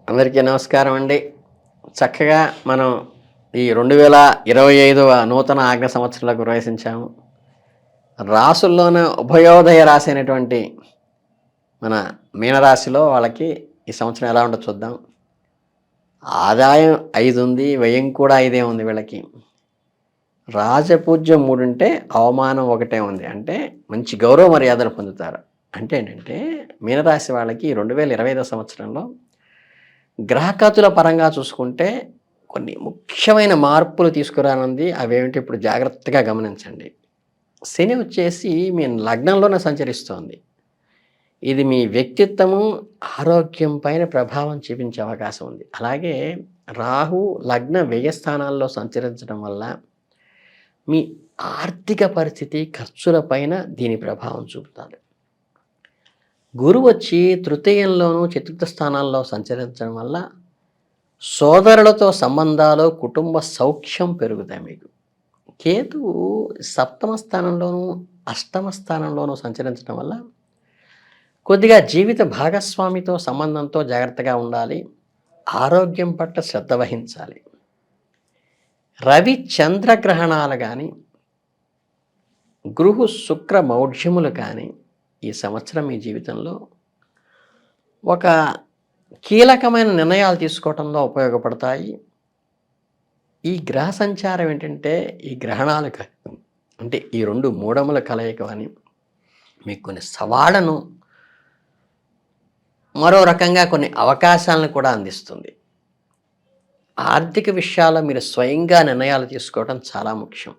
అందరికీ నమస్కారం అండి. చక్కగా మనం ఈ 2025వ నూతన ఆంగ్ల సంవత్సరంలోకి ప్రవేశించాము. రాసుల్లోనే ఉభయోదయ రాశి అయినటువంటి మన మీనరాశిలో వాళ్ళకి ఈ సంవత్సరం ఎలా ఉంటో చూద్దాం. ఆదాయం 5 ఉంది, వ్యయం కూడా 5 ఉంది వీళ్ళకి. రాజపూజ్యం 3 ఉంటే అవమానం 1 ఉంది. అంటే మంచి గౌరవ మర్యాదలు పొందుతారు. అంటే ఏంటంటే మీనరాశి వాళ్ళకి 2025 సంవత్సరంలో గ్రహగతుల పరంగా చూసుకుంటే కొన్ని ముఖ్యమైన మార్పులు తీసుకురానుంది. అవేమిటి ఇప్పుడు జాగ్రత్తగా గమనించండి. శని వచ్చేసి మీ లగ్నంలోనే సంచరిస్తోంది. ఇది మీ వ్యక్తిత్వము, ఆరోగ్యం పైన ప్రభావం చూపించే అవకాశం ఉంది. అలాగే రాహు లగ్న వ్యయ స్థానాల్లో సంచరించడం వల్ల మీ ఆర్థిక పరిస్థితి, ఖర్చుల పైన దీని ప్రభావం చూపుతాది. గురువు వచ్చి తృతీయంలోనూ, చతుర్థ స్థానాల్లో సంచరించడం వల్ల సోదరులతో సంబంధాలు, కుటుంబ సౌఖ్యం పెరుగుతాయి మీకు. కేతువు సప్తమ స్థానంలోనూ, అష్టమ స్థానంలోనూ సంచరించడం వల్ల కొద్దిగా జీవిత భాగస్వామితో సంబంధంతో జాగ్రత్తగా ఉండాలి. ఆరోగ్యం పట్ల శ్రద్ధ వహించాలి. రవి చంద్రగ్రహణాలు కానీ, గృహు శుక్ర మౌఢ్యములు కానీ ఈ సంవత్సరం మీ జీవితంలో ఒక కీలకమైన నిర్ణయాలు తీసుకోవటంలో ఉపయోగపడతాయి. ఈ గ్రహ సంచారం ఏంటంటే ఈ గ్రహణాలు అంటే ఈ 2 మూఢముల కలయిక అని మీకు కొన్ని సవాళ్లను, మరో రకంగా కొన్ని అవకాశాలను కూడా అందిస్తుంది. ఆర్థిక విషయాల్లో మీరు స్వయంగా నిర్ణయాలు తీసుకోవడం చాలా ముఖ్యం.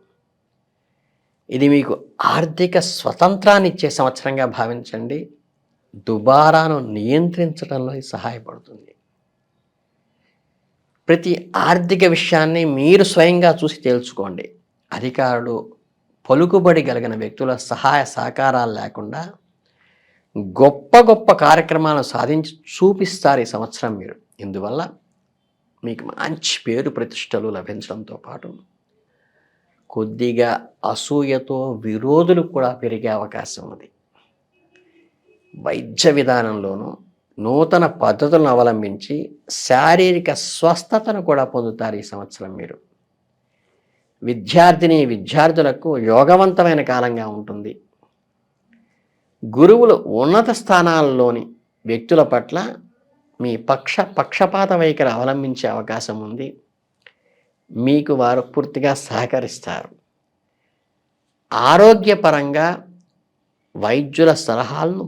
ఇది మీకు ఆర్థిక స్వతంత్రాన్ని ఇచ్చే సంవత్సరంగా భావించండి. దుబారాను నియంత్రించడంలో ఇది సహాయపడుతుంది. ప్రతి ఆర్థిక విషయాన్ని మీరు స్వయంగా చూసి తేల్చుకోండి. అధికారులు, పలుకుబడి కలిగిన వ్యక్తుల సహాయ సహకారాలు లేకుండా గొప్ప గొప్ప కార్యక్రమాలను సాధించి చూపిస్తారు ఈ సంవత్సరం మీరు. ఇందువల్ల మీకు మంచి పేరు ప్రతిష్టలు లభించడంతో పాటు కొద్దిగా అసూయతో విరోధులు కూడా పెరిగే అవకాశం ఉంది. వైద్య విధానంలోనూ నూతన పద్ధతులను అవలంబించి శారీరక స్వస్థతను కూడా పొందుతారు ఈ సంవత్సరం మీరు. విద్యార్థులకు యోగవంతమైన కాలంగా ఉంటుంది. గురువులు ఉన్నత స్థానాల్లోని వ్యక్తుల పట్ల మీ పక్షపాత వైఖరి అవలంబించే అవకాశం ఉంది. మీకు వారు పూర్తిగా సహకరిస్తారు. ఆరోగ్యపరంగా వైద్యుల సలహాలను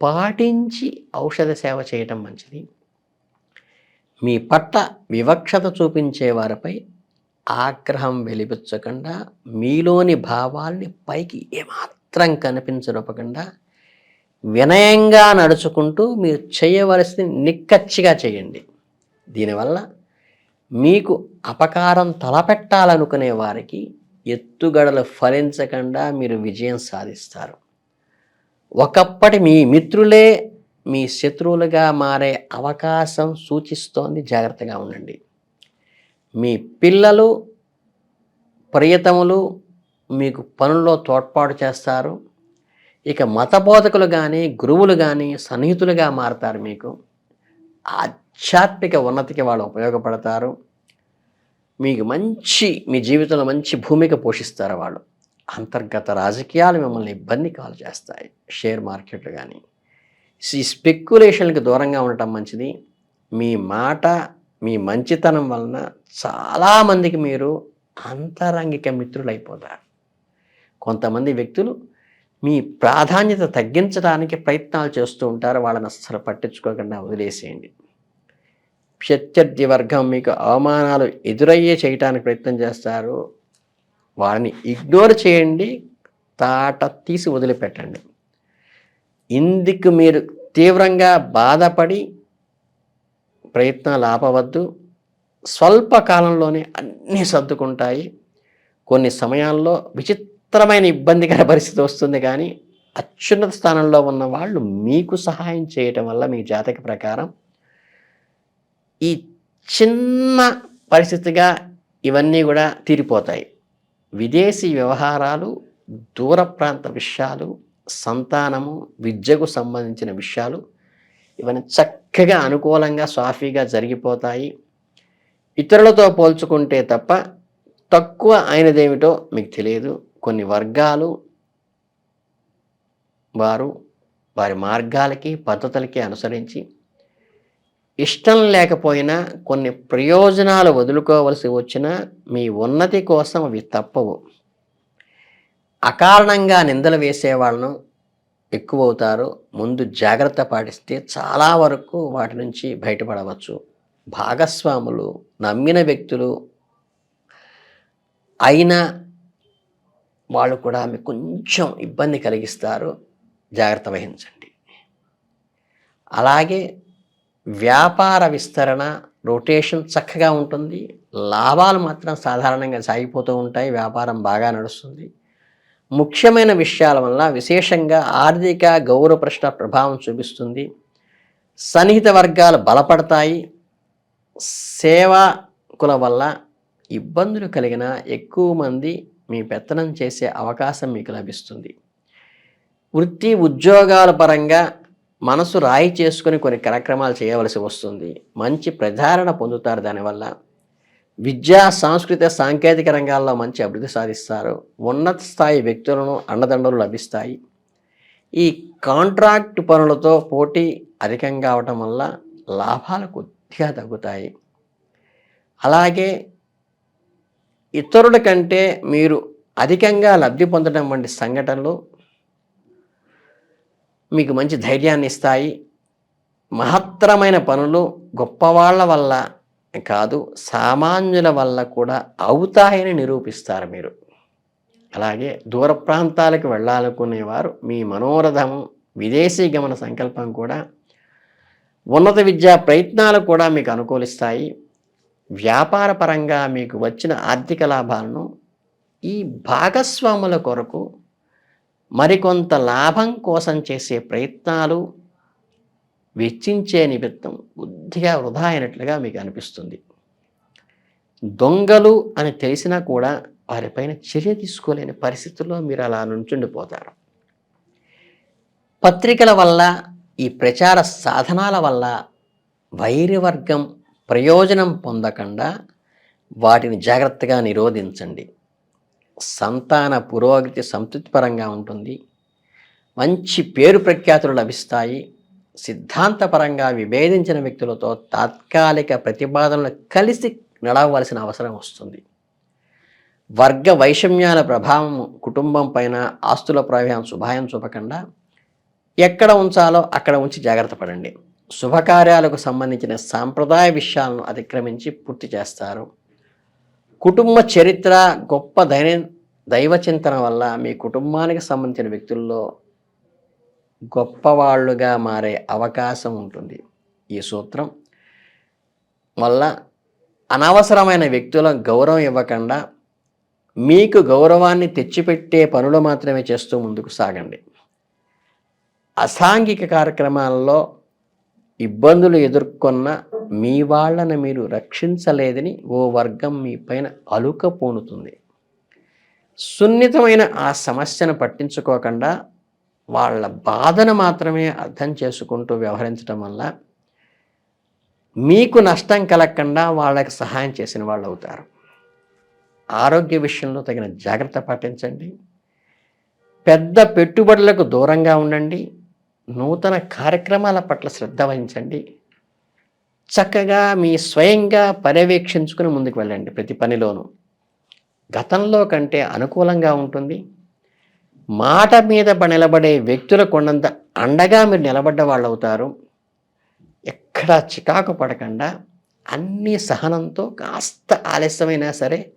పాటించి ఔషధ సేవ చేయటం మంచిది. మీ పట్ల వివక్షత చూపించే వారిపై ఆగ్రహం వెలిబుచ్చకుండా మీలోని భావాల్ని పైకి ఏమాత్రం కనిపించరపకుండా వినయంగా నడుచుకుంటూ మీరు చేయవలసింది నిక్కచ్చిగా చేయండి. దీనివల్ల మీకు అపకారం తలపెట్టాలనుకునే వారికి ఎత్తుగడలు ఫలించకుండా మీరు విజయం సాధిస్తారు. ఒకప్పటి మీ మిత్రులే మీ శత్రువులుగా మారే అవకాశం సూచిస్తోంది. జాగ్రత్తగా ఉండండి. మీ పిల్లలు, ప్రియతములు మీకు పనుల్లో తోడ్పాటు చేస్తారు. ఇక మతబోధకులు కానీ, గురువులు కానీ సన్నిహితులుగా మారతారు. మీకు ఆధ్యాత్మిక ఉన్నతికి వాళ్ళు ఉపయోగపడతారు. మీకు మీ జీవితంలో మంచి భూమిక పోషిస్తారు వాళ్ళు. అంతర్గత రాజకీయాలు మిమ్మల్ని ఇబ్బంది కాలు చేస్తాయి. షేర్ మార్కెట్లు కానీ ఈ స్పెక్యులేషన్లకు దూరంగా ఉండటం మంచిది. మీ మాట, మీ మంచితనం వలన చాలామందికి మీరు అంతరంగిక మిత్రులైపోతారు. కొంతమంది వ్యక్తులు మీ ప్రాధాన్యత తగ్గించడానికి ప్రయత్నాలు చేస్తూ ఉంటారు. వాళ్ళని అస్సలు పట్టించుకోకుండా వదిలేసేయండి. ప్రత్యర్థి వర్గం మీకు అవమానాలు ఎదురయ్యే చేయటానికి ప్రయత్నం చేస్తారు. వారిని ఇగ్నోర్ చేయండి, తాట తీసి వదిలిపెట్టండి. ఇందుకు మీరు తీవ్రంగా బాధపడి ప్రయత్నాలు ఆపవద్దు. స్వల్ప కాలంలోనే అన్నీ సర్దుకుంటాయి. కొన్ని సమయాల్లో విచిత్రమైన ఇబ్బందికర పరిస్థితి వస్తుంది, కానీ అత్యున్నత స్థానంలో ఉన్న వాళ్ళు మీకు సహాయం చేయటం వల్ల మీ జాతక ప్రకారం ఈ చిన్న పరిస్థితిగా ఇవన్నీ కూడా తీరిపోతాయి. విదేశీ వ్యవహారాలు, దూర ప్రాంత విషయాలు, సంతానము, విద్యకు సంబంధించిన విషయాలు ఇవన్నీ చక్కగా అనుకూలంగా సాఫీగా జరిగిపోతాయి. ఇతరులతో పోల్చుకుంటే తప్ప తక్కువ అయినదేమిటో మీకు తెలియదు. కొన్ని వర్గాలు వారు వారి మార్గాలకి, పద్ధతులకి అనుసరించి ఇష్టం లేకపోయినా కొన్ని ప్రయోజనాలు వదులుకోవలసి వచ్చినా మీ ఉన్నతి కోసం అవి తప్పవు. అకారణంగా నిందలు వేసేవాళ్ళను ఎక్కువవుతారు. ముందు జాగ్రత్త పాటిస్తే చాలా వరకు వాటి నుంచి బయటపడవచ్చు. భాగస్వాములు, నమ్మిన వ్యక్తులు అయినా వాళ్ళు కూడా మీకు కొంచెం ఇబ్బంది కలిగిస్తారు. జాగ్రత్త వహించండి. అలాగే వ్యాపార విస్తరణ, రొటేషన్ చక్కగా ఉంటుంది. లాభాలు మాత్రం సాధారణంగా సాగిపోతూ ఉంటాయి. వ్యాపారం బాగా నడుస్తుంది. ముఖ్యమైన విషయాల వల్ల విశేషంగా ఆర్థిక గౌరవ ప్రశ్న ప్రభావం చూపిస్తుంది. సన్నిహిత వర్గాలు బలపడతాయి. సేవకుల వల్ల ఇబ్బందులు కలిగిన ఎక్కువ మంది మీ పెత్తనం చేసే అవకాశం మీకు లభిస్తుంది. వృత్తి ఉద్యోగాల పరంగా మనసు రాయి చేసుకుని కొన్ని కార్యక్రమాలు చేయవలసి వస్తుంది. మంచి ప్రజాదరణ పొందుతారు. దానివల్ల విద్యా, సాంస్కృతిక, సాంకేతిక రంగాల్లో మంచి అభివృద్ధి సాధిస్తారు. ఉన్నత స్థాయి వ్యక్తులను అండదండలు లభిస్తాయి. ఈ కాంట్రాక్ట్ పనులతో పోటీ అధికంగా అవటం వల్ల లాభాలు కొద్దిగా తగ్గుతాయి. అలాగే ఇతరుల కంటే మీరు అధికంగా లబ్ధి పొందడం వంటి సంఘటనలు మీకు మంచి ధైర్యాన్ని ఇస్తాయి. మహత్తరమైన పనులు గొప్పవాళ్ల వల్ల కాదు, సామాన్యుల వల్ల కూడా అవుతాయని నిరూపిస్తారు మీరు. అలాగే దూర ప్రాంతాలకు వెళ్ళాలనుకునేవారు మీ మనోరథము, విదేశీ గమన సంకల్పం కూడా, ఉన్నత విద్యా ప్రయత్నాలు కూడా మీకు అనుకూలిస్తాయి. వ్యాపార పరంగా మీకు వచ్చిన ఆర్థిక లాభాలను ఈ భాగస్వాముల కొరకు మరికొంత లాభం కోసం చేసే ప్రయత్నాలు వెచ్చించే నిమిత్తం బుద్ధిగా వృధా అయినట్లుగా మీకు అనిపిస్తుంది. దొంగలు అని తెలిసినా కూడా వారిపైన చర్య తీసుకోలేని పరిస్థితుల్లో మీరు అలా నుంచుండిపోతారు. పత్రికల వల్ల, ఈ ప్రచార సాధనాల వల్ల వైర్యవర్గం ప్రయోజనం పొందకుండా వాటిని జాగ్రత్తగా నిరోధించండి. సంతాన పురోగతి సంతృప్తిపరంగా ఉంటుంది. మంచి పేరు ప్రఖ్యాతులు లభిస్తాయి. సిద్ధాంతపరంగా విభేదించిన వ్యక్తులతో తాత్కాలిక ప్రతిపాదనలు కలిసి నడవలసిన అవసరం వస్తుంది. వర్గ వైషమ్యాల ప్రభావం కుటుంబం పైన, ఆస్తుల ప్రవాహం శుభాయం చూపకుండా ఎక్కడ ఉంచాలో అక్కడ ఉంచి జాగ్రత్త పడండి. శుభకార్యాలకు సంబంధించిన సాంప్రదాయ విషయాలను అతిక్రమించి పూర్తి చేస్తారు. కుటుంబ చరిత్ర, గొప్ప దైవ చింతన వల్ల మీ కుటుంబానికి సంబంధించిన వ్యక్తుల్లో గొప్పవాళ్ళుగా మారే అవకాశం ఉంటుంది. ఈ సూత్రం వల్ల అనవసరమైన వ్యక్తులకు గౌరవం ఇవ్వకుండా మీకు గౌరవాన్ని తెచ్చిపెట్టే పనులు మాత్రమే చేస్తూ ముందుకు సాగండి. అసాంఘిక కార్యక్రమాల్లో ఇబ్బందులు ఎదుర్కొన్న మీ వాళ్ళను మీరు రక్షించలేదని ఓ వర్గం మీ పైన అలుక పూనుతుంది. సున్నితమైన ఆ సమస్యను పట్టించుకోకుండా వాళ్ళ బాధను మాత్రమే అర్థం చేసుకుంటూ వ్యవహరించడం వల్ల మీకు నష్టం కలగకుండా వాళ్ళకి సహాయం చేసిన వాళ్ళు అవుతారు. ఆరోగ్య విషయంలో తగిన జాగ్రత్త పాటించండి. పెద్ద పెట్టుబడులకు దూరంగా ఉండండి. నూతన కార్యక్రమాల పట్ల శ్రద్ధ వహించండి. చక్కగా మీ స్వయంగా పర్యవేక్షించుకుని ముందుకు వెళ్ళండి. ప్రతి పనిలోనూ గతంలో కంటే అనుకూలంగా ఉంటుంది. మాట మీద నిలబడే వ్యక్తుల కొండంత అండగా మీరు నిలబడ్డ వాళ్ళు అవుతారు. ఎక్కడా చికాకు పడకుండా అన్ని సహనంతో, కాస్త ఆలస్యమైనా సరే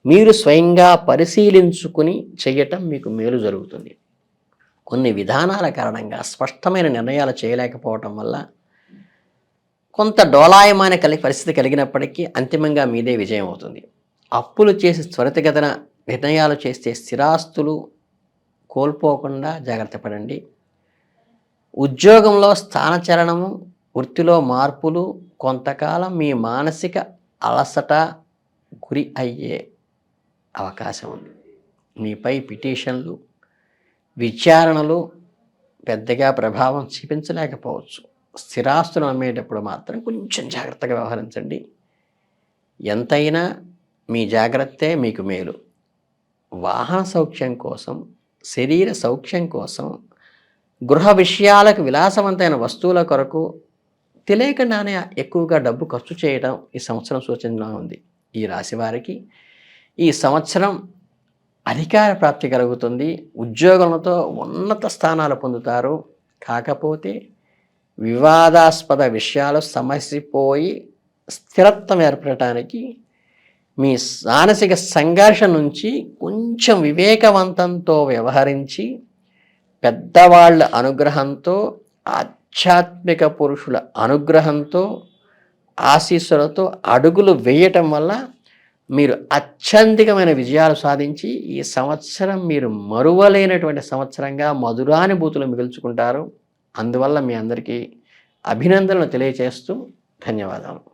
మీరు స్వయంగా పరిశీలించుకుని చేయటం మీకు మేలు జరుగుతుంది. కొన్ని విధానాల కారణంగా స్పష్టమైన నిర్ణయాలు చేయలేకపోవటం వల్ల కొంత డోలాయమాన పరిస్థితి కలిగినప్పటికీ అంతిమంగా మీదే విజయం అవుతుంది. అప్పులు చేసి త్వరితగతిన నిర్ణయాలు చేస్తే స్థిరాస్తులు కోల్పోకుండా జాగ్రత్త పడండి. ఉద్యోగంలో స్థానచలనము, వృత్తిలో మార్పులు కొంతకాలం మీ మానసిక అలసట గురి అయ్యే అవకాశం ఉంది. మీపై పిటిషన్లు, విచారణలు పెద్దగా ప్రభావం చూపించలేకపోవచ్చు. స్థిరాస్తులు అమ్మేటప్పుడు మాత్రం కొంచెం జాగ్రత్తగా వ్యవహరించండి. ఎంతైనా మీ జాగ్రత్తే మీకు మేలు. వాహన సౌఖ్యం కోసం, శరీర సౌఖ్యం కోసం, గృహ విషయాలకు విలాసవంతమైన వస్తువుల కొరకు తెలియకుండానే ఎక్కువగా డబ్బు ఖర్చు చేయడం ఈ సంవత్సరం సూచనగా ఉంది. ఈ రాశి వారికి ఈ సంవత్సరం అధికార ప్రాప్తి కలుగుతుంది. ఉద్యోగులతో ఉన్నత స్థానాలు పొందుతారు. కాకపోతే వివాదాస్పద విషయాలు సమసిపోయి స్థిరత్వం ఏర్పడటానికి మీ మానసిక సంఘర్షణ నుంచి కొంచెం వివేకవంతంతో వ్యవహరించి పెద్దవాళ్ళ అనుగ్రహంతో, ఆధ్యాత్మిక పురుషుల అనుగ్రహంతో, ఆశీస్సులతో అడుగులు వేయటం వల్ల మీరు అత్యధికమైన విజయాలు సాధించి ఈ సంవత్సరం మీరు మరువలేనటువంటి సంవత్సరంగా మధురానుభూతులు మిగుల్చుకుంటారు. అందువల్ల మీ అందరికీ అభినందనలు తెలియచేస్తూ ధన్యవాదాలు.